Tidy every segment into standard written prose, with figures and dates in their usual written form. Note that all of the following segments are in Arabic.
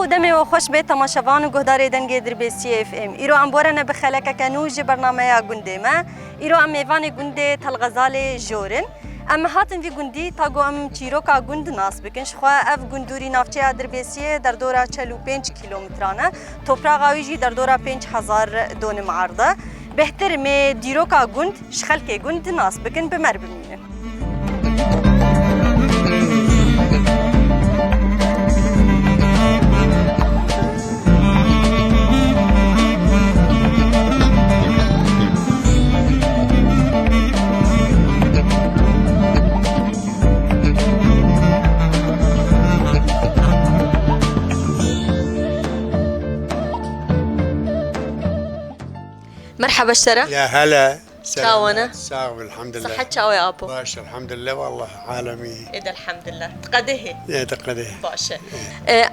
خودمي وخوش بيت تماشاوان وجهدار دنجي دربيسي اف ام ايرو ام بورنا بخلك كانوج برنامج جندي ما ايرو ام ايفاني جندي تلغزالي جورن اما هاتن في جندي تاغو ام تشيروكا جند ناس بكنش خوا اف جندوري نافچه دربيسي در دورا 45 کیلومترانه توپراغاوی جی در دورا 5000 دونم عرضه بهتر می دیروکا گند شخلک گند ناس بکن بمر بمینه مرحبا اشترى يا هلا شاونا ساغب الحمد لله صحة شاوي ابو باشا الحمد لله والله عالمي اذا الحمد لله تقديه يا تقديه باشا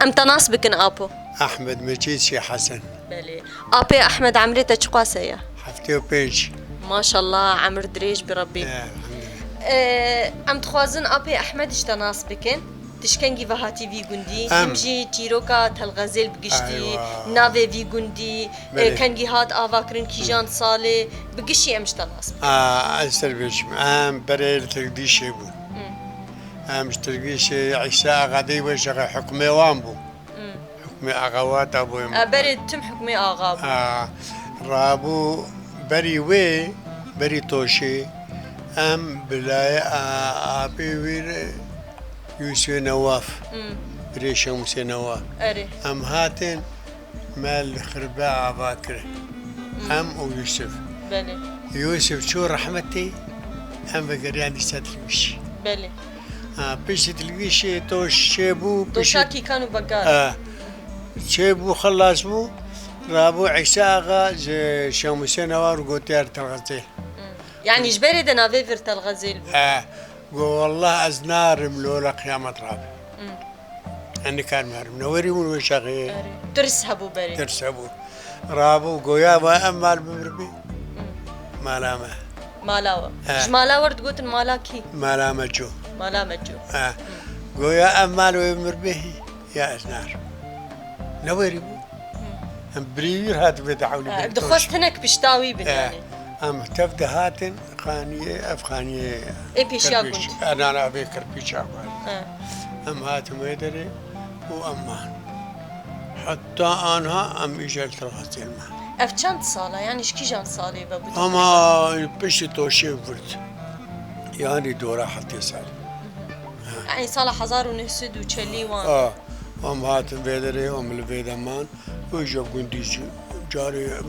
امتى ناس بكن ابو احمد مجيد شي حسن بلي ابي احمد عمري تشقاسيه حفتي وبينش ما شاء الله عمر دريج بربي الحمد لله ام تخوازن ابي احمد اشتا ناس بكن تشكنجي فهاتي في جندي امجي تيروكا تلغزل بقشتي أيوة. نافي في جندي كنجي هات افاكرن كيجان صالي بقشي امشتا ناس اسر بيش بريل تقدي شي بو تلقي شي عيسى غادي وش حكمي وامبو حكمي اغوات ابو بريد تم حكمي اغاب رابو بري وي بري توشي بلاي ابي وير يوسف نواف بريشة موسى نواف أري هاتن مال خرباء باكر ويوسف بلي يوسف شو رحمتي بقريان يستدلوش بلي بيش تلقيش توش شيبو توشاكي كانوا بقار شيبو خلاص بو رابو عيسى اغا شاموسى نواف وقوتيار تلغزيل يعني جبري دنا فيفر تلغزيل والله أزنار ملولا قيامة رابع أني كان مهر منوري وشغيل ترسهبوا بري ترسهبوا رابو قويا وأمال بمربي مالامة مالاوة مالاوة تقول مالاكي مالامة جو مالامة جو قويا أمال بمربي يا أزنار نوري برير هات بدعولي دخلت هناك بشتاوي بناني تفد هاتن خانية أفخانية إبيشاغون أنا أبي كربيشاغون هاتن ويدري وأمان حتى أنا إجال تلغسي الماء أفشان صالة يعني إيش كيجان صالة بابو أما بشي توشي فرد يعني دورة حتى سال يعني صالة حزار ونهسد وتشلي وان هاتن ويدري البيت أمان ويجا قنديش جاري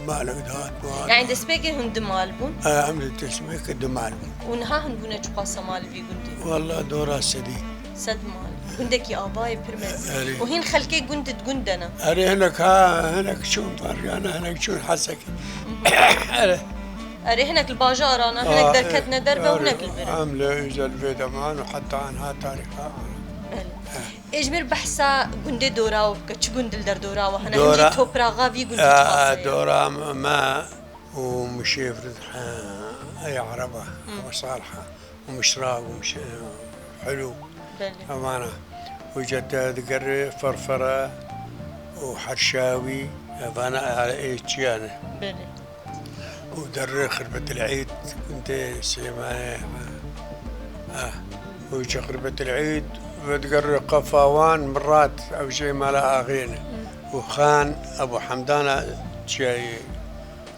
مالك دهات يعني دسبيكي هند مالبون عملت دسبيكي دمالبون ونها هنبونا جقاسة مال في قندي والله دورا سدي سد مال قندك يا أباي برمز وهين خلكي قندت قندنا أري هناك هناك شون طريانا هناك شون حسك أري هناك الباجار أنا هناك دركتنا دربة وهناك البرد عملة إجا البيت أمان وحتى عنها تاريخها اجمر بحثا گنده دورا و کچ گندل در دورا و هنه همجی توپراغا وی گنده دورا ما ومشيفرد اي عربة وصالحة ومشراق ومش حلو امانة وجد ذكر فرفرة وحرشاوي فانا على ايش يعني ودر خربة العيد كنت سليماني وجا خربة العيد بتقرر قفاوان مرات او شيء ما لها غيره وخان ابو حمدان شيء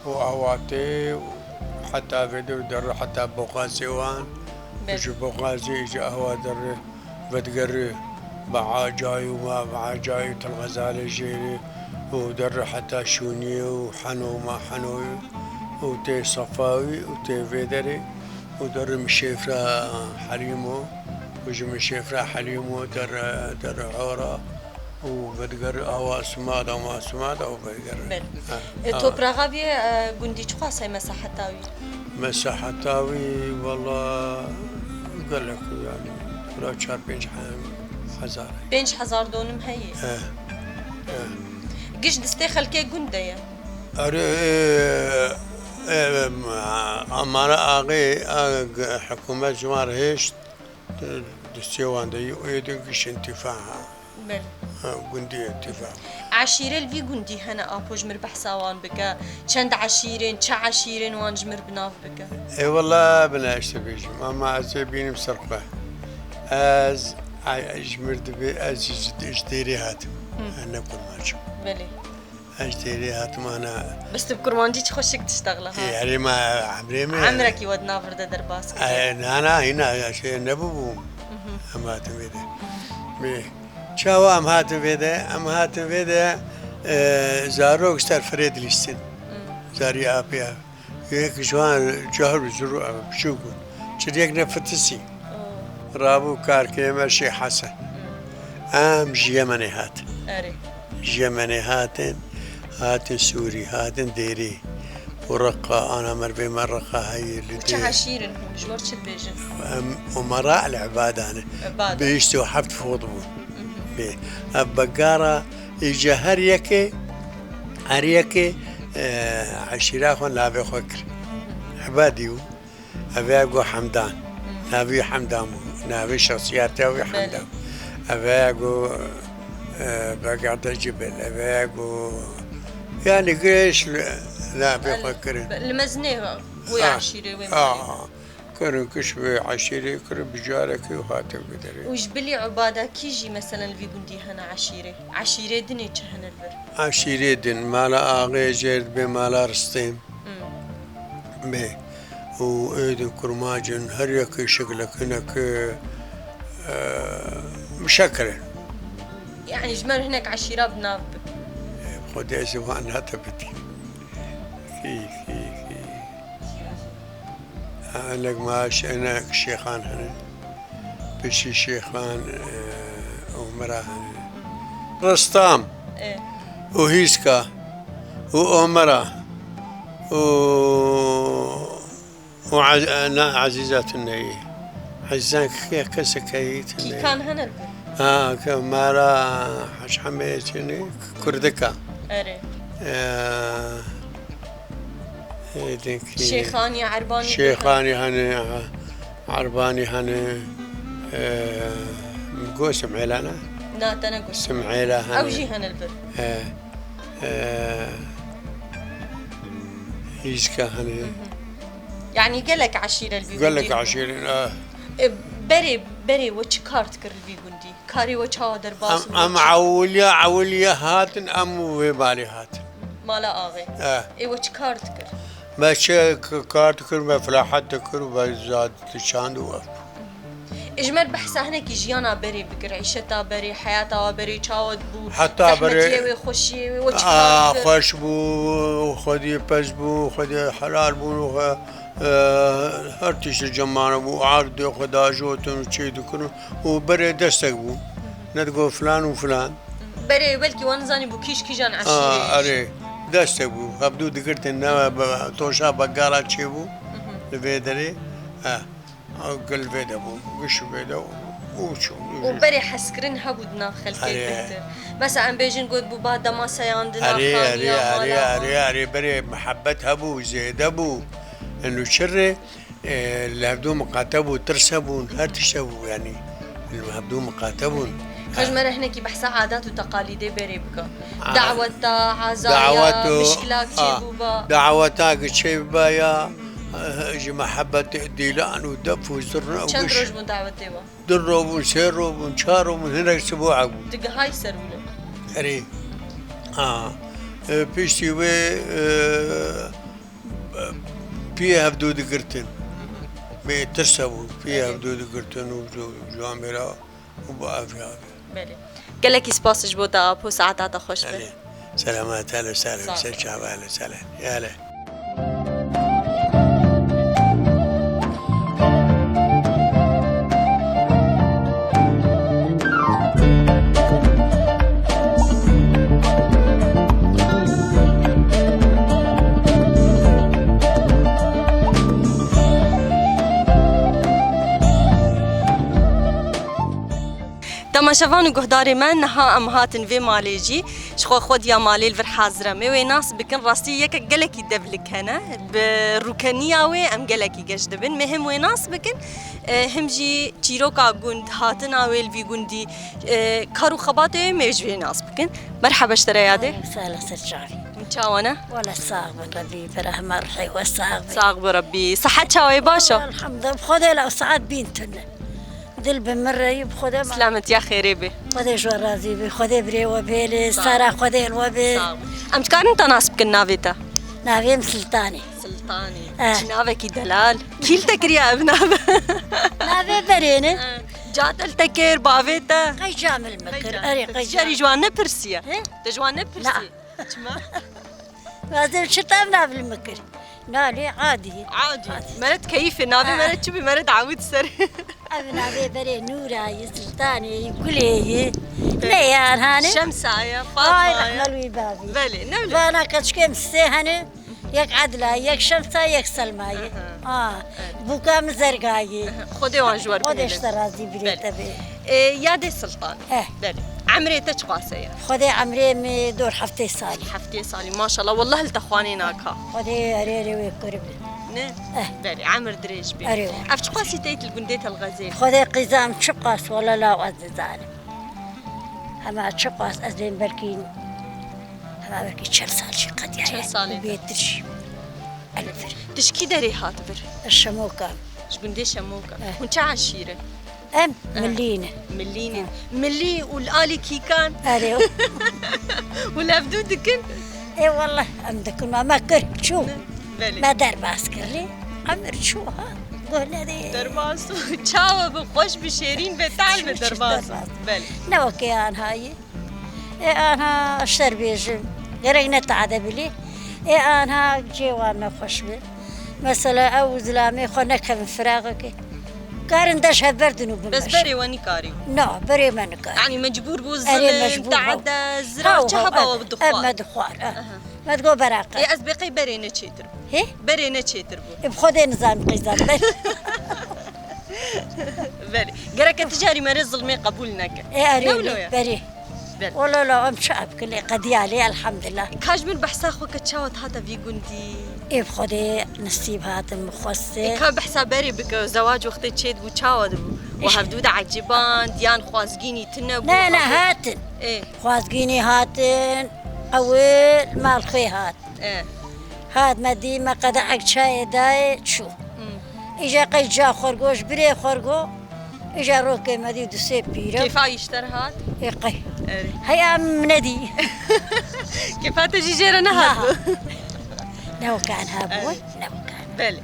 واواتي وحتى فيديو در حتى ابو قاسيوان وشو ابو قاسي اجى هو در بتقرر مع جاي وما مع جاي الغزاله جيري ودر حتى شوني وحنو ما حنو وتي صفاوي وتي فيدري ودر مشيفرا حريمو وجم شيفرا حليمو در عورة وبدقر أو سماد أو ما سماد أو بدقر. توبراغا بيه قندي شخاصة مساحتاوي. مساحتاوي والله قال لك يعني ولا شهر 5000. 5000 دونم هي. قش دستي خلكي قندية. أري أمانة أغي حكومة جمار هيش دستيوان دي ويدقش انتفاعها. قندي اتفاق عشيرة الفي قندي هنا أبو جمر بحساوان بك چند عشيرين چه عشيرين وان جمر بناف بك اي والله بلا اشتبيج ماما ازبيني مسرقه از اجمرد بي از اجديري هاتم انا كل ما اشوف بلي اجديري هاتم انا بس بكرمانجي تخشك تشتغلها يعني ما عمري ما عمرك يود نافر ده درباس انا هنا شيء نبو اما تبيده مي شاو ام هاتم بيده زاروك ستار فريد ليستن زاري ابيا هيك جوان جهر زرو بشوكو شريك نفتسي رابو كاركي ماشي حسن ام جيمني هات أري جيمني هاتن سوري هاتن ديري ورقة أنا مربي مرقة هاي اللي چه عشيرين هم جوار چه بيجن أمراء العباد أنا عبادة بيشتو حفت فوضبون بقارة إجا هريكي عشيراخون لابي خكر عباديو أبيعو حمدان نابي حمدان نابي شخصيات أبي حمدان أبيعو بقعد الجبل أبيعو يعني قريش لا بفكر المزني ويا عشيرة وين كانوا كشبي عشيرة كانوا بجارك وهاتف قدري وجبلي عبادة كيجي مثلا في قندي هنا عشيرة دني هنا البر عشيرة دن مالا آغي جيد بمالا رستيم بي وإيدن كرماجن هريك شكلك هناك مشكلة يعني جمال هناك عشيرة بناب خدي أسوان هاتفتي كي لك ماش أنا شيخان هنا بشي شيخان ومرا هنا رستام وهيسكا وأمرا وعزيزات النبي عزيزان كسكايت كي كان هنا البر كمارا حش حميتني كردكا أري شيخاني عرباني شيخاني هني عرباني هني مقو سمعيلانا لا تنقل سمعيلا هني أو جي هنا البر هيسكا هني يعني قالك عشيرة البي قالك عشيرة بري وش كارت كر البي قندي كاري وش هوا درباس أم عوليا هاتن أم وبالي هاتن مالا آغي إيه وش كارت كر ماشي كارت كر ما فلاحات كر وزاد تشاند وقف إجمال بحثا هناك جيانا بري بكر عيشتا بري حياتا بري تشاود بو حتى بري زحمتي وخشي وش كارت كر خوش بو خدي بس بو خدي حلال بو هر تیش جمانه بو عرض خدا جوتن چی دکن و برای دستک بو ندگو فلان و فلان برای بلکی وانزانی بو کیش جان عشیره آره دستک بو هبدو دکرتن نه توشا بگارا چی بو لبیدری قل بیده بو گش بیده وبري حسكرين هبودنا خلفي بكتر مثلا بيجن قد بو بعد ما سياندنا أري بري محبتها بو زيد بو انه شر اللي هبدو مقاتبو ترسبون هرتشبو يعني اللي هبدو مقاتبون خجمر احنا كي بحثا عادات وتقاليد بريبكا دعوتا عزايا مشكلات شيبوبا دعوتاك شيبا يا محبة ديلان ودف وزرنا وش كم روج من دعوتي درو وسيرو وشارو من هنا اسبوع دق هاي سرونه اري بيشتي وي فيها بدود قرتن بترسبوا فيها بدود قرتن وجوامرا وبقى فيها بله قال لك سباس جبودا بو ساعات خوش به سلامات هلا وسهلا مساء الشعب اهلا وسهلا يا هلا تماشافان و گهداری من نها ام هاتن وی مالی جی شخو خود یا مالی الور حاضره می و ناس بکن راستی یک گلکی دبلک هنه بروکنیا و ام گلکی گشت بن مهم و ناس بکن هم جی چیروکا گوند هاتن آویل وی گوندی کارو خباته میجوی ناس بکن مرحبا اشترياده سهلا سرجافي متشاونه ولا الصاغ من ربي بره مرحي والصاغ صاغ بربي صحت شاوي باشا الحمد لله بخذ لو ساعات بينتنا دل بمرة بخذ سلامت يا خيري بي خذ جو رازي بخذ بري وبيلي سارة خذ الوبي ام تكارن انت ناس بكن نافيتا نافيم سلطاني سلطاني نافك دلال كيل تكريا ابناب نافي برينه جات التكير بافيتا قي جامل مكر اري قي جاري جوانا برسيا تجوانا برسيا تما لازم شتام نافي المكر نالي عادي مرت كيف نافي مرت شو بمرت عود سر نافي بري نوراي سلطاني كليه ليان هاني شمسايا فاطمه رحمة بابي بلي نبلي فانا كتشكيم السيهني يك عدلا يك شمسة يك سلماي بوكا مزرقاي خدي وانجور خدي اشترازي بريتا بي يا دي سلطان بلي عمري تشقاسيا خدي عمري مي دور حفتي صالي حفتي صالي ما شاء الله والله التخواني ناكا خدي اريري ويقربي نه بلي عمر دريج بي افتش قاسي تيت الجنديت الغزيل خدي قزام تشقاس ولا لا وززاني اما تشقاس ازين بركين اما بركي تشل سال شي قد يعني سالي بيترشي الفر تشكي داري هاتفر الشموكة شقندي شموكة وانت عشيرة ام ملينة ملي والآلي كيكان اريو والافدو دكن اي والله ام دكن ما كرت شو بلي ما دار باسكر لي عمر شو ها قلنا دي درباسو تشاو بخوش بشيرين بتعال بدرباسو بلي نوكي ان هاي اي انا اشتر بيجن غير نتعدى بلي اي انا جيوان ما خوش بي مثلا او زلامي خو نكم فراغك كارن داش هبردنو بس بري واني كاري بري ما نكاري يعني مجبور بوزن تعدى الزراعة شهبة والدخوار اما دخوار ما تقول براقة اي اسبقي بري نتشيتر هي بري نتشيتر بو بخذي نظام قيزان بري قرك تجاري مريض ظلمي قبولناك اي اريد بري والله لا ام شعب كله قديالي الحمد لله كاش من بحسا خوك تشاوت هذا في قندي ايه بخذي نصيب هذا المخصص كان بحسا بري بك زواج وقت تشيد وتشاود وهبدود عجبان ديان خوازقيني تنبو لا هاتن ايه خوازقيني هاتن اول مال خي هات ايه هاد مدي ما قد عق شاي داي شو اجا قي جا خرقوش بري خرقو اجا روكي مدي دسي بيرو كيف يشتر هاد؟ ايه قي هيا مندي كيف تجي جيرنا هاد؟ لو كان هابون لو كان بلي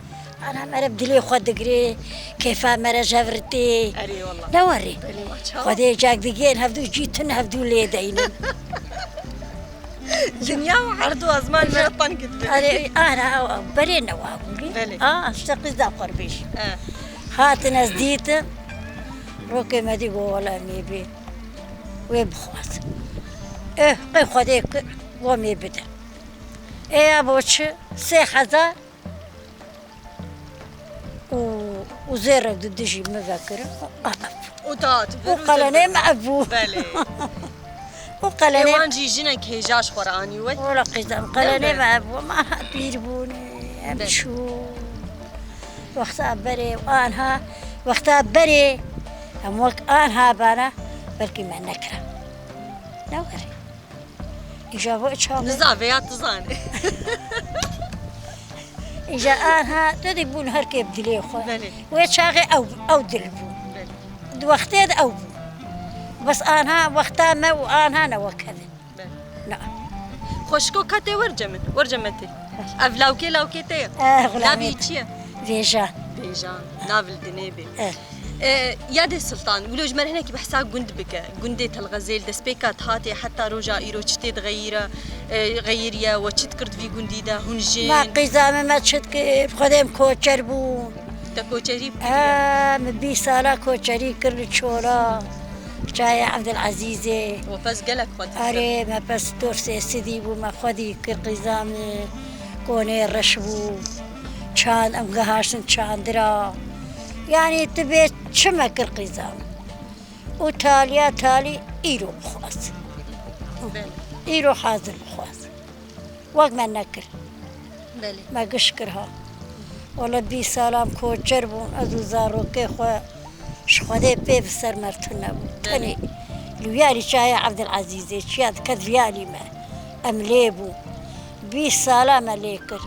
انا مرة بدلي خد قري كيف مرة جبرتي اري والله لا وري بلي ما شاء الله خدي جاك دقين هفدو جيتن هفدو لي داينين دنيا وعرض وازمان مرطن كتبه انا بري نوابولي بلي اشتقي ذا قربيش هات ناس ديت روكي ما دي ولا ميبي ويبخوات ايه قي خديك ومي بدا ايه ابوش 6000 وزيرة ضدجي مذاكرة وطات وقلني مع ابوه بلي وقلني ايوان جي جنك هيجاش قراني ولا قزام قلني مع ابوه ما بيربوني امشو وقتها بري وانها وقتها بري اموك انها بانا بلكي ما نكره لا وري إجابة إشهار نزافيات تزاني إجا أنها تدبون هركب دلي خو ويشاغي أو دلبو وقتها أو بس أنها وقتها ما وأنها نوكذا نعم خوشكو كاتي ورجمتي أفلاوكي لاوكيتي نابي تشيا فيجان نافل دنيبي يا دي سلطان ولو جمال هناك بحسا قند بك قنديت الغزيل دسبيكات هاتي حتى روجا إيرو تشتي تغيره غيريا وتشت كرت في قندي دا هنجين ما قزامة ما تشت كيف خدم كوتشر بون تا كوتشري مبي سالا كوتشري كرل شورا جاي عبد العزيزي وبس قالك خد أري ما بس دورسي سيدي وما خدي كرقزامة كوني رشبو كان أم قهاشن كان درا يعني تبي شمك القزام وتاليا تالي إيرو بخواز بله إيرو حاضر بخواز وقت ما نكر بله ما قشكرها ولا بي سلام كو جربون أدو زاروكي خوا شخده بي بسر مرتنا بو تاني لويالي شاية عبد العزيز شياد كذيالي ما أمليبو بي سلام عليكر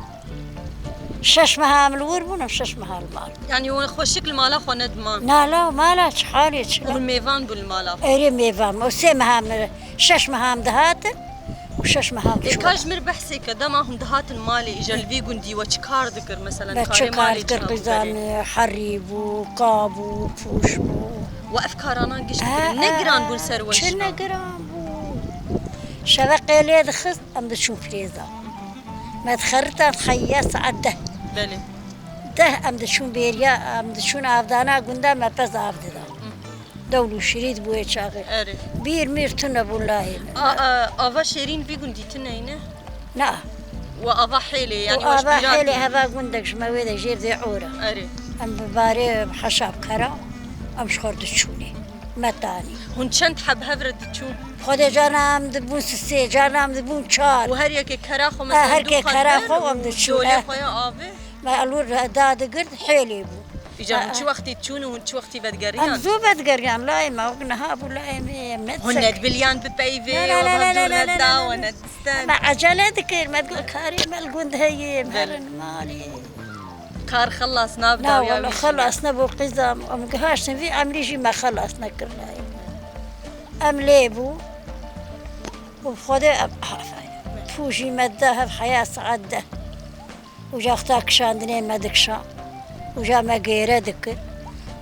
شش مهام الوربون وشش مهام المال يعني هو خوشك المالا خو ندمان لا لا ما لا شحالي والميفان بالمالا اري ميفام وسي مهام شش مهام دهاتن وشش مهام شو كاج مر بحسي كدا ما هم دهات المالي اجا الفي قندي وشكار ذكر مثلا كاري بتشكار مالي قرقزان حريبو قابو فوشبو وافكارنا قشت نقران بول سر وش شنو قران بو شبقي لي دخل ام تشوف فريزا ما تخرت خياس عده بله ده ام تشون بيريا ام تشون افدانا قندا ما بس افدا دولو شريد بو يشاغي اري بير ميرتنا بالله افا شيرين في قندي تنينه لا وافا حيلي يعني واش وابا حيلي بيرات هبا قندك شماوي جير ذي عوره اري ام بباري حشاب كرا ام شخور تشوني متاني هون شنت حب هفرد تشوف خود جانم دبون سسي جانم دبون چار وهر يك كراخو مثلا هر کی کراخو ام دشون دولي خويا افي ما الور داد قرد حيلي بو اجا من شو وقتي تشون ومن شو وقتي ام بدقريان زوبت قرقام لا ما وقنا هابو لا منتسك هن بليان ببيفي لا لا لا لا لا وبهدول لا ندا لا. وندستان ما عجلة ذكر ما تقول كاري ما القند هي مهرن مالي كار خلص نابدا لا ويا والله ويشي. خلصنا بو قزام ام قهاش في عمريجي ما خلصنا كرنا ام ليبو وخذ فوجي مدها في حياة سعدة وجا اختاك شاندني ما دكشا وجا ما غيره ذكر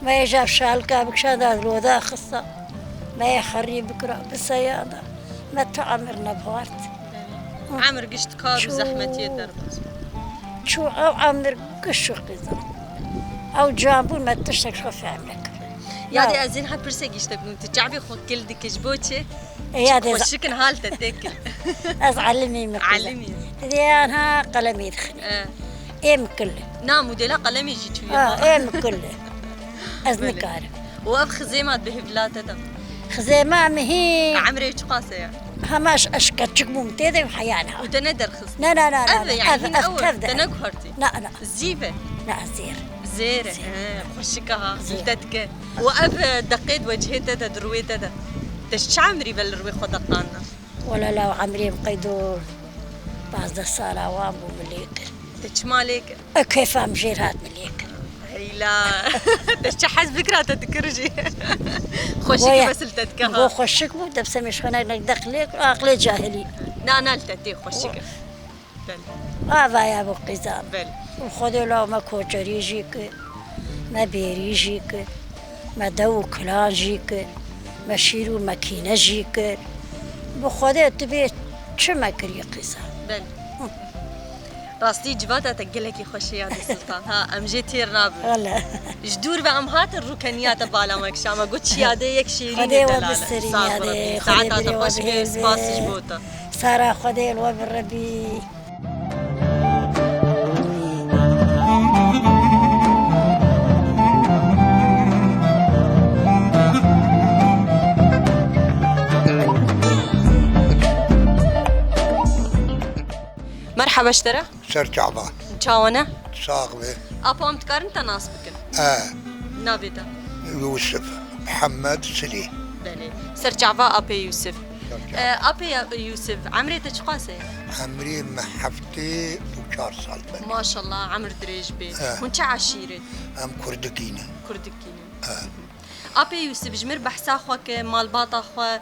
ما يجاب شالكا بكشا داد الوضع خصة ما يخري بكرة بالسيادة ما تعمرنا بوارت عمر قشت كار شو- وزحمة يدر شو أو عمر قشو قزام أو جابون ما تشتك شو في عملك يا دي ازين حد برسي قشت بنت تعبي خو كل ديك جبوتشي يا دي وشكن حالته تاكل أزعلني من علمي أنا قلمي يدخل إيم كله نعم ودي لا قلمي جيت وياها إيم كله أزنك عارف واب خزيمات بهبلاته ده خزيمة مهي عمري تقاسه يعني هماش أشكت شكموم تيدي وحيانها وتندر خص لا لا لا أذى لا يعني هن أول أفكر تنقهرتي لا لا زيفة لا زير زيرة خوشكها زلتتك وأب دقيت وجهته درويته تش عمري بالروي خدقانا ولا لا عمري مقيدور بعض الصالة وامو مليك تش مالك كيف مجير هاد مليك هيلا تش حس فكرة تذكرجي خوشك ويا. بس هو لتتكها خشك مو دبسة مش خنا دخليك عقلي جاهلي نا لتتي خوشك بل هذا يا ابو قزام بل وخذوا له ما كوتشر يجيك ما بير يجيك ما دو كلان جيك ما شيرو ماكينة جيك بخذوا تبي شو ما كري قزام بل راستي جباتها تقلكي خوشي يا دي سلطان ها ام جيتير نابل والله جدور بأمهات الركنيات بالا مكشامة قلت شيادة يك شيرين خدي دلالة وبالسرين صافرة هذه بي. خدي ساعتها بري تخش بي وبهلبي. سباس جبوتا سارة خذي وبالربي مرحبا اشترى سر شعبان شاونا صاغبة أبا متقارن تناس بكن نابدا يوسف محمد سلي بلي سر جعفا أبي يوسف أبي يوسف عمري تشقاسي عمري محفتي وشار صال بني ما شاء الله عمر دريج بي هون عشيرة ام كردكينة كردكينة أبي يوسف جمر بحسا خوك مال باطا خو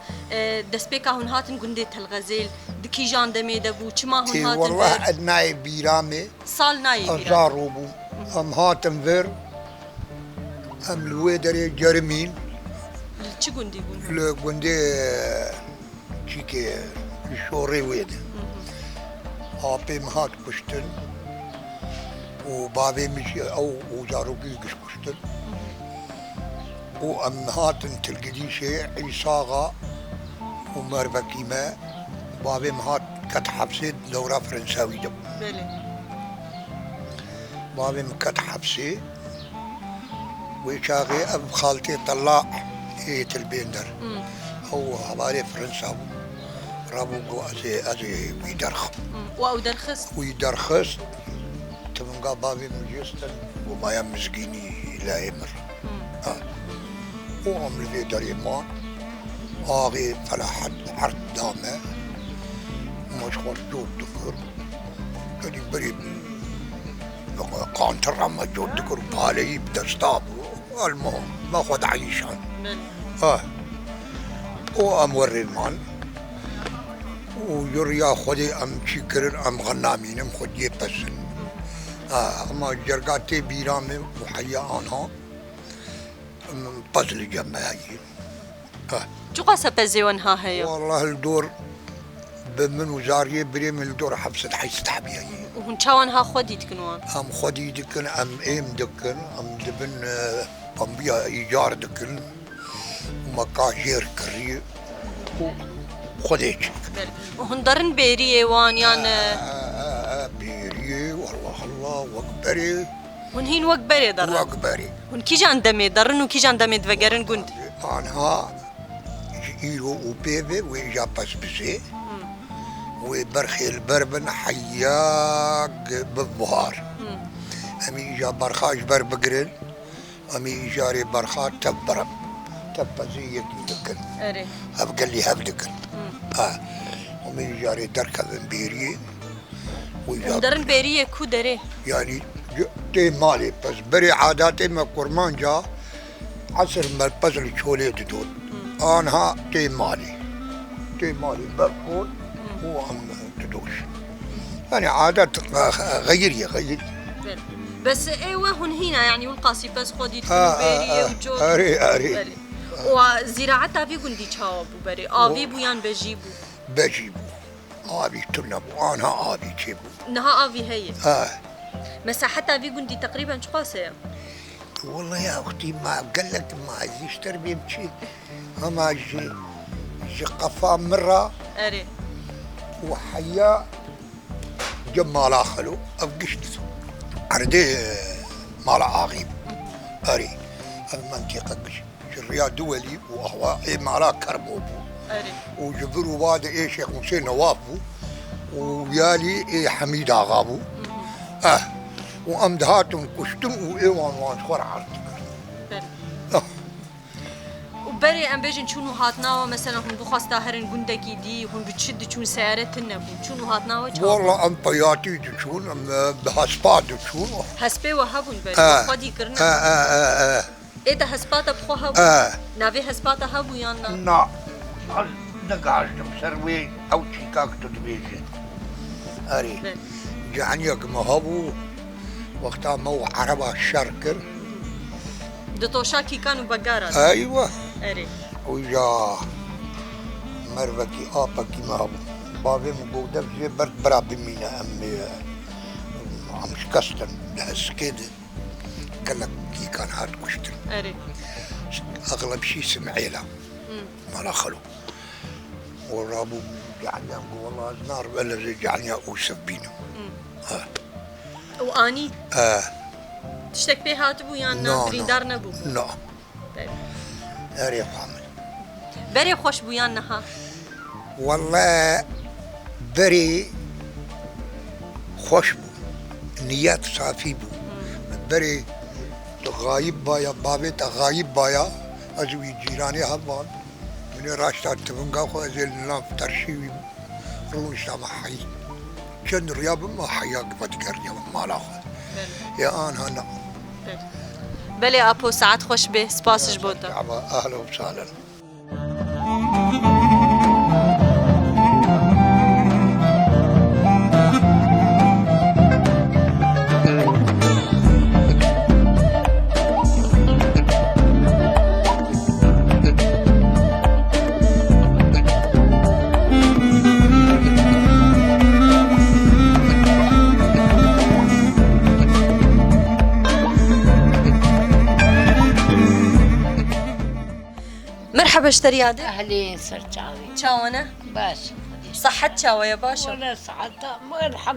دسبيكا هون هاتن قنديت الغزيل دكي جان دمي دبو چما هون هاتن والله بير. ادناي بيرامي سال ناي بيرا ازاروبو ام هاتم فير ام الويدري جرمين چي قندي بون لقندي شيكي شوري ويد ابي مهات كشتن وبابي مشي او وزاروكي قش كشتن وأمهات تلقدي شيء عصاغة ومربكيمة بابي مهات كت حبسي دورة فرنساوي دب بلي بابي مكت حبسي وشاغي أب خالتي طلع هي البندر هو حوالي فرنسا رابو أزي ويدرخص تمنقا بابي مجيستن وما يمسكيني لا يمر وعمل لي دريمان آغي فلا حد عرض دامه مشغول جود دكر قدي بري قانتر ما جود دكر بالي بدستاب المهم ما خد عيشان وأمور المان ويريا خدي أم شكر أم غنامين أم خدي بسن أما جرقاتي بيرامي محيا أنا بزل جماعي شو قاسة بزيونها هي؟ والله الدور بمن وزارية بري من الدور حبسة حيث تحبيها وهن شاوانها خدي تكنوان؟ أم خدي دكن أم إيم دكن أم دبن أم بيا إيجار دكن ومكاجير كري وخديك وهن درن بيرية وان يعني بيري والله الله وكبري هن هين وكبري درن وكبري هن كي جان دمي درن وكي جان دمي دفقرن قند أنا إيرو وبيبي ويجا بسبسي وبرخي البربن حياق بالظهار أمي إجا برخاش بربقرن أمي إجاري برخات تبرم تبزي يدكن أبقى لي هبدكن ومن إجاري دركة بيري درن بيري كو دري يعني تي مالي بس بري عاداتي ما كرمان جا عصر ما البزل شولي تدول أنا تي مالي بركون هو عم تدوش يعني عادات غيري بس ايوه هن هنا يعني والقاسي بس خدي بيري وجو أري وزراعتها في قندي تشاوبو بري آبي بويان بجيبو آبي تنبو أنا آبي تجيبو نها آبي هي مساحتها في قندي تقريبا شو قاسية؟ والله يا أختي ما قال لك ما عايز تربية بشي أما جي قفا مرة أري وحيا جمال آخلو أبقشت عردي مال عاغيب أري المنطقة قش الرياض دولي وهو مالا كربوبو وجبروا بعد ايه شيخ حسين نوافو ويالي ايه حميد اغابو وامدهاتهم كشتم وايوان وان خور عرضك وبري ام بيجن شنو هاتناوا مثلا هم بخواستا هرن قندكي دي هم بتشد شون سيارات النبو شنو هاتناوا والله ام بياتي تشون ام بهاسبات تشون هسبي وهبون بري خدي كرنا ايه ده هسباتا بخو هبو نافي هسباتا هبو يانا نا نقاش مسروي او تشيكاك تدبيجن اري جعنيك مهبو وقتها مو عربة الشركر دتوشاكي كانوا بقارة ايوه اري ويا مربكي ابكي مهبو بابي مقودة في برد برا بمينا امي عم شكستن لهس كده قال لك كي كان هاد كشتن اري اغلب شيء سمعيله ما لا خلو والرابو يعني والله النار بلا يعني اوسف بينا واني تشتك بيه هاتبو يانا بريدار نبو لا اري حامل بري خوش بو يانا ها والله بري خوش بو نيات صافي بو بري تغايب بايا بابي تغايب بايا ازوي جيراني هبان من راشتات تبنقا خو ازيل نلام ترشيوي روش ما حي كان رياض ما حياك فتكر ما لا خد يا انا هنا بلي ابو ساعات خوش به سباسش بوتا اهلا وسهلا مرحبا اشتريادة أهلين سرجاوي شاونا باش صحت شاوة يا باشا ولا صحتها ما الحق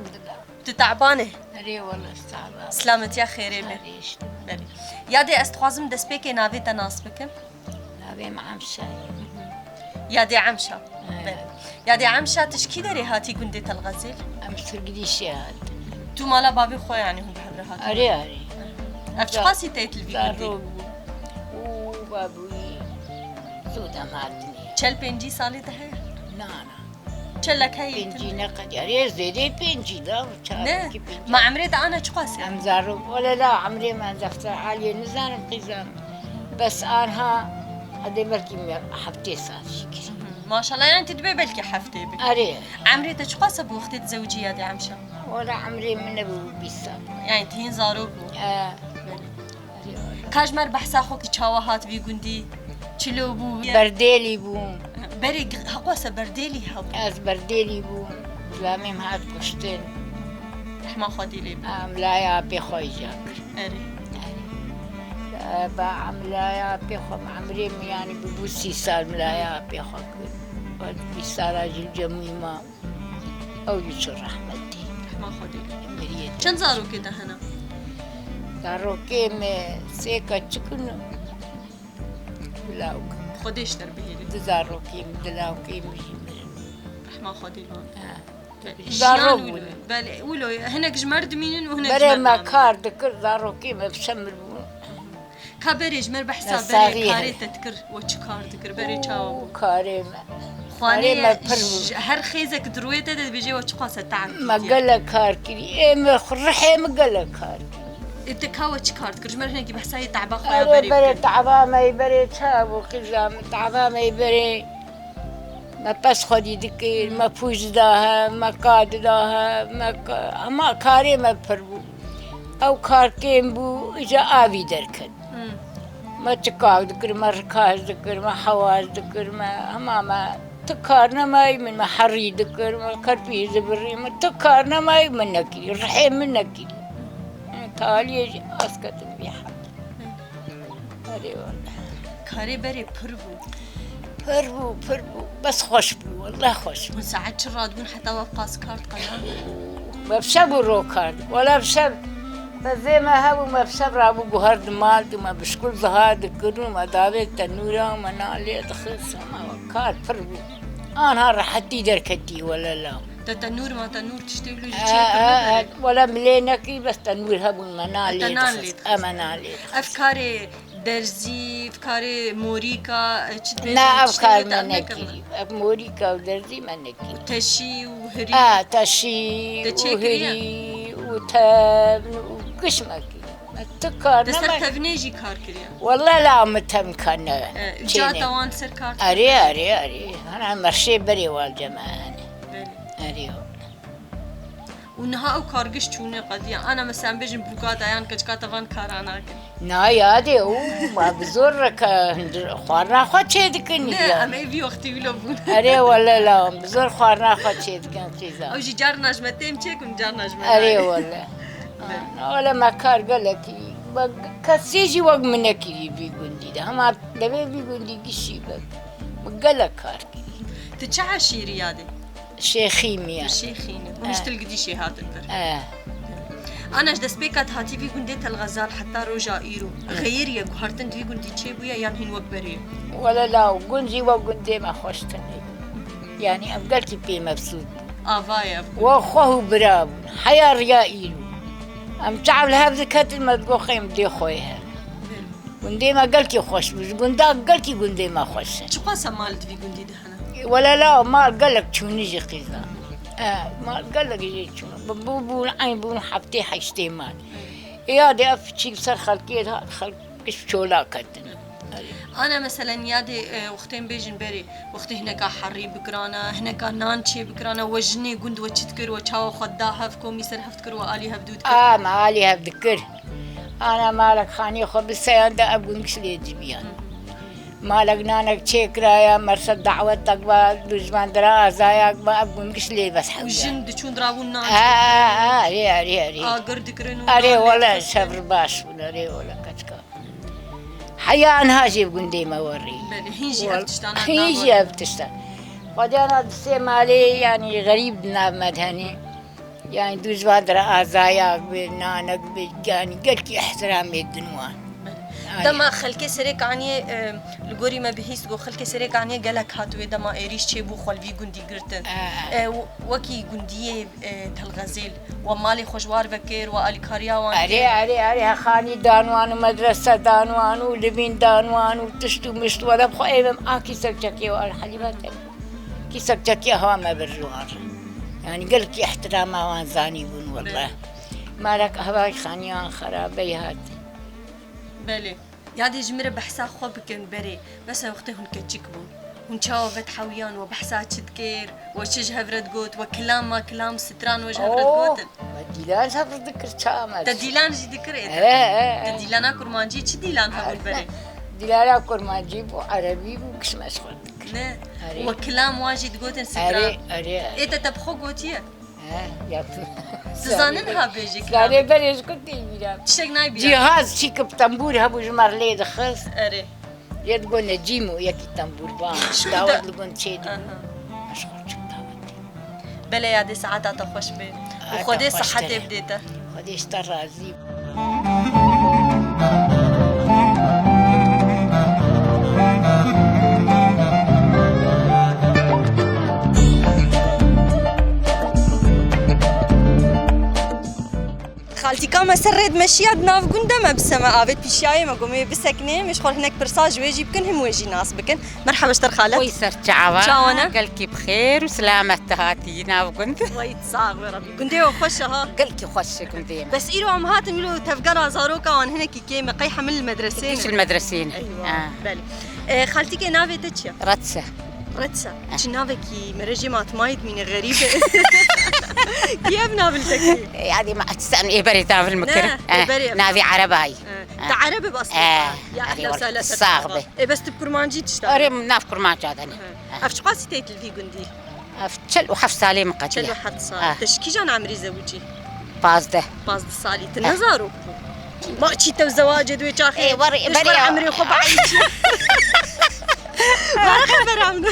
تتعبانه ري ولا استعبان سلامت يا خيري بي يا دي استخوازم دسبيكي نافي تناس بكم أبي معمشة يا دي عمشة يا دي عمشة تشكي داري هاتي قندة الغزل أمس قديش هاد تو مالا بابي خويا يعني هم بحبر هاتي أري أفشقاسي تيت الفي قندي دارو وبابوي سودا ماتني چل پنجی سالی ده هی نانا چلک هی بنجي نقد أري زيدي بنجي لا نه ما عمري ده أنا چقاسي أم زارو ولا لا عمري ما زفتر عالية نزارم قزام بس أنها هذي مركي حبتي صار شكري ما شاء الله يعني تدبي بالك حفتي بك أري عمري ده چقاسة بوقت تزوجي يا دي عمشة ولا عمري من أبو بيسان يعني تهين زارو بو أري كاج مر بحثا خوكي چاوا هات في قندي چلو بو برديلي بوم بري هقواسة برديلي هاو از برديلي بوم زلاميم هات كشتن رحمة خدي لي عملايا بخوي جاكر أري با عملايا بخوم عمري يعني ببوسي سال ملايا بخوك بيسال راجل جميمة أو يشر رحمتي رحمة خدي لي مريد چند زارو كده هنا دارو كيم سيكا تشكنو بلاوك خديش تربيه لي دارو كيم دلاو كيم جيمرن رحمة خدي لي دارو جيان بل ولو هناك جمرد مين وهناك بري ما كار دكر دارو كيم بشمر بون كابري جمر بحسا بري صغيرة. كاري تذكر وشكار تذكر بري تشاو كاري خواني ما برو. هر خيزك درويته ده بيجي وشقاسة تعب ما قال كار كري إيه ما خرحي ما قال كار انت كاو شكار تذكر جمر هناك بحسا تعبا خويا بري بري تعبا ما يبري تشابو قزام تعبا ما يبري ما بس خدي دكير ما فوز داها ما قاد داها ما كاري ما بربو أو كار كيم بو إجا آبي دركن ما تكاو ذكر ما ركاز ذكر ما حواز ذكر ما تكارنا ماي من ما حري ذكر ما كربي زبري ما تكارنا ماي من نكي رحيم من نكي تالي أسكت بيحد هذي والله كاري بري فربو بس خوش بو والله خوش من ساعات شراد بون حتى وقاس كارت قناه ما بشبو روكارد ولا بشب فزي ما هبو ما بشب رابو بهرد مالت وما بشكل ظهاد ذكرو ما دابت تنورا وما نالي تخص ما وكار فربو أنا رحتي دركتي ولا لا ده تنور ما تنور تشتغلوا جي ولا ملينكي بس تنور هبو المنالي تنالي تخص منالي افكاري درزي افكاري موريكا لا أفكار منكي موريكا ودرزي منكي تشي وهري تشي تشي وهري وتبن وقشمكي تكار دستر تبنيجي كار كريا والله لا متهم كان جا توان سر كار أري أنا مرشي بري والجماعة أري ونها او كارجش چونه قضيه انا مثلا بجم بوكا دايان كجكا توان كارانا نا يادي او ما بزورك خوارنا خو چه دكني لا ام اي وقتي ولا بون أري والله لا بزور خوارنا خو چه دكن خيزا او جي جار نجمتم چكم جار نجمه أري والله ولا ما كار قالكي كسيجي وق منكي بيقولي ده ما لبي بيقولي قشي بك مقلك كاركي تچع شيريادي شيخيميا شيخيني مش تلقدي شي هات البر انا اش دسبيكات هاتي في قنديت الغزال حتى روجا ايرو غير يا هرتن في قندي تشي بويا يعني هن وكبري ولا لا قنجي وقندي ما خوشتني يعني أبقلتي بي مبسوط افايا وخوه براب حيا ريائيلو أم تعب لهذا كتل ما تقول خيم دي خويها قندي ما قلتي خوش بس قندي ما خوش شو قاسم مالت في قندي دهنا ولا لا ما قالك شو نجي قيزا ما قالك يجي شو بو عين بو حبتي حشتي مال يا دي أفتشي بصر خلقيتها خلقش شولا كتن انا مثلا يادي وقتين بيجن بري وقت هناك حري بكرانا هناك نانشي بكرانا وجني قند وتشتكر وتشاو خداها فكم يسر هفتكر والي هبدود ما علي هبذكر انا مالك خاني خو بالسيان ابو مشلي جبيان مالك نانك تشكرايا مرصد دعوتك با دجمان درا ازايا ابو مشلي بس حاجه وجن دچون درابون نانشي اري قرد كرنو اري ولا صبر باش ولا ري ولا كتكا حيان هاجي بقندي ما وري هيجي افتشتانا هيجي افتشتان خدانا دسي مالي يعني غريب نعمد هني يعني دوز بادر ازايا بنانك يعني قلت احترامي الدنوان دما خلكي سريك عني الجوري ما بهيس جو خلكي سريك عني قالك هاتوا دما إيريش تشيبو خلفي جندي قرتن وكي جندية تلغزيل ومالي خوشوار بكير والكاريا وان أري خاني دانوان ومدرسة دانوان ولبين دانوان وتشتو مشتو ولا بخو أيام آكي سكتكي والحليبات كي سكتكي هوا ما بالجوار يعني قلت احترام وان زاني بون والله مالك هواي خانيان خرابي هات بله يادي جمرة بحسا خوبكن بري بس وقتي هن كتشكبون هن شاوفت حويان وبحسا تشتكير وشج هفرد قوت وكلام ما كلام ستران وجه هفرد قوتن ديلان هفر ذكر شامل تديلان جي ذكر ايه تديلانا كرمانجي تش ديلان هبون بري ديلانا كرمانجي بو عربي بو كش مسخول نه وكلام واجد قوتن ستران ايه تتبخو قوتيه يا سزانن بيجي كلام بريش كنت يبيرام تشتك ناي بيرام جهاز شيك بتنبور هبو جمر لي دخص اري يتقول نجيمو يكي تنبور بان داود لقون تشيدي مشغول داود بلا يادي ساعات خوش بي وخدي صحتي بديته خدي اشترازي خالتي كما سرد مشيات ناف قنده ما بسما آبت بيشاي ما قومي بسكنه مش خول هناك برساج ويجي بكن هم ويجي ناس بكن مرحبا اشتر خالة ويسر تعبا شاونا قلكي بخير وسلامة هاتي ناف قند ويت صاغ يا ربي قنده وخش ها قلكي خوش قندي بس إيرو عم هات ملو تفقرا زاروكا وان هناك كيما قيحة من المدرسين ايش المدرسين ايوه بالي خالتي كي نافي تتشا رتسة رتسا نافي كي مرجي مات مايد من غريبة كيف نافلتك يعني ما تستنى إيه بري تافل مكر نافي عرباي تعربي بس يا أهلا وسهلا صاغبة بس تبكرمانجي تشتغل أريم ناف كرمانجي هذا أفش قاسي تيتل في قندي أفتشل وحف سالي مقدية شلو حد صار تشكي جان عمري زوجي بازده باز الصالي تنزارو ما تشيتو زواج دوي تاخي إيه بري عمري خب عايش ما خبر عنه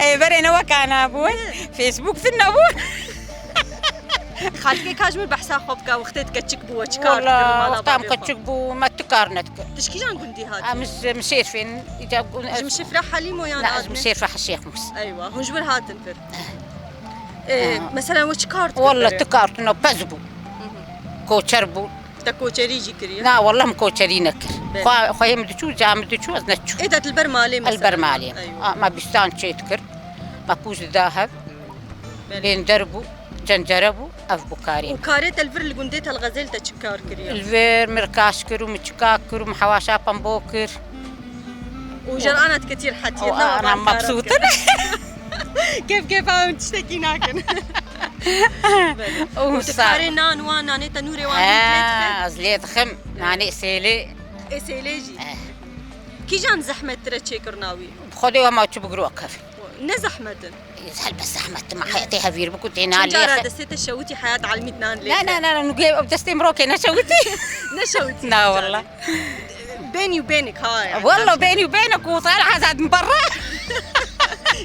إيه بري نوا كان أبوي فيسبوك في النبور خالتك كاجمل بحسا خوبكا وقتت كتشكبو وشكار والله وقتام كتشكبو ما تكارنتك تشكي جان قندي هذا مشير فين مش فرح حليم ويا لا مشير في الشيخ مس ايوه هنجبر هاتن فر مثلا وش كارت والله تكارت انه بزبو كوتشربو تكوتشريجي كريا لا والله مكوتشرينك خويا مدشو جامدشو ازنتشو ايه البرمالي مثلا البرمالي ما بيستان شيتكر ما بوز ذهب بين دربو جنجربو اف بوكاري وكاريت الفر اللي قنديتها الغزال تشكار كريا الفير مركاشكر ومتشكاكر ومحواشا بامبوكر وجرانات كثير حتى انا مبسوطه كيف عم تشتكي ناكن وتكاري نان وان ناني تنوري وان زليت خم ناني سيلي سيليجي كي جان زحمة ترى كرناوي خذي وما تبقروا كيف نزحمة يزحل بس زحمة ما حياتيها فير بكنت هنا جارة دستي شوتي حياة على نان لا لا لا نجيب دستي مروكي نشوتي نشوتي لا والله بيني وبينك هاي والله بيني وبينك وطالعة زاد من برا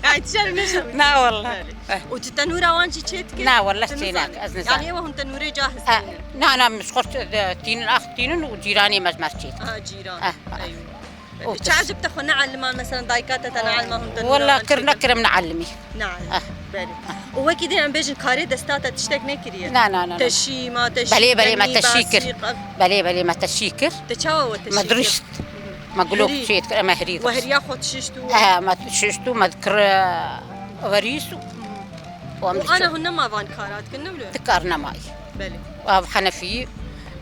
يعني تشاري نشوتي لا والله وتتنورة وانشي تشيتك لا والله اشتيناك يعني ايوه هم تنوري جاهز لا انا مش خرت تين الاخ تين وجيراني مزمرتي جيران ايوه تعجب تاخذ نعلم مثلا دايكات تنعلمهم والله كرم نعلمي نعم بالي وهو كده عم بيجي كاري دستات تشتك نكريه لا تشي ما تشي بلي ما تشيكر بلي ما تشيكر تشاو وتشيكر مدرشت ما قلوب شيء ما هريد وهريا خد ششتو ما ششتو ما ذكر وريسو وانا هن ما فان كارات كنا بلو ذكرنا ماي بلي حنفي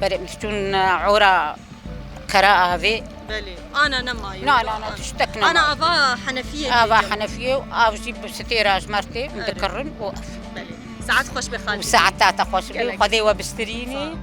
بري مشتون عورا كراء هذي بلي انا نماي لا تشتكنا انا افا حنفيه حنفيه وافجي بستيراج مرتي مذكرن وقف بلي ساعات خوش بخالي وساعات تاتا خوش بي وخذي وبستريني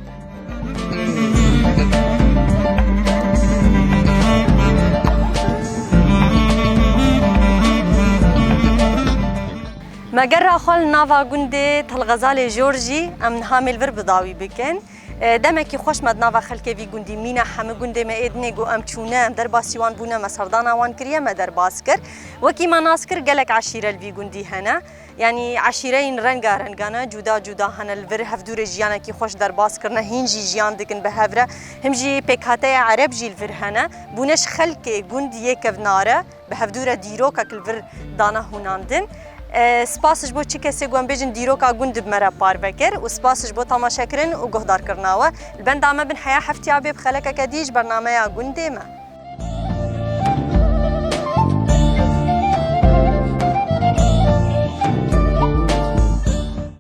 ما قرر خال نافا قندي تلغزالي جورجي ام هامل فر بضاوي بكن دمكي خوش مد نافا خلكي في قندي مينا حم قندي ما ادني جو ام تشونا ام درباسي وان بونا مسردانا وان كريا ما درباس كر وكي ما ناسكر قالك عشيره الفي قندي هنا يعني عشيرين رنگا رنگانا جودا جودا هن الفر هفدور جيانا كي خوش درباس كرنا هنجي جيان دكن بهفرة همجي بكهاتي عرب جي الفر هنا بونش خلق گوند يكف ناره بهفدور ديروكا كالفر دانا هوناندن سپاسش بو چی کسی گوان بیجن دیروکا گوند بمرا پار بکر و سپاسش بو تماشا کرن و گهدار کرناوه البند آمه بن حیا هفتیابی بخلکه کدیج برنامه گونده ما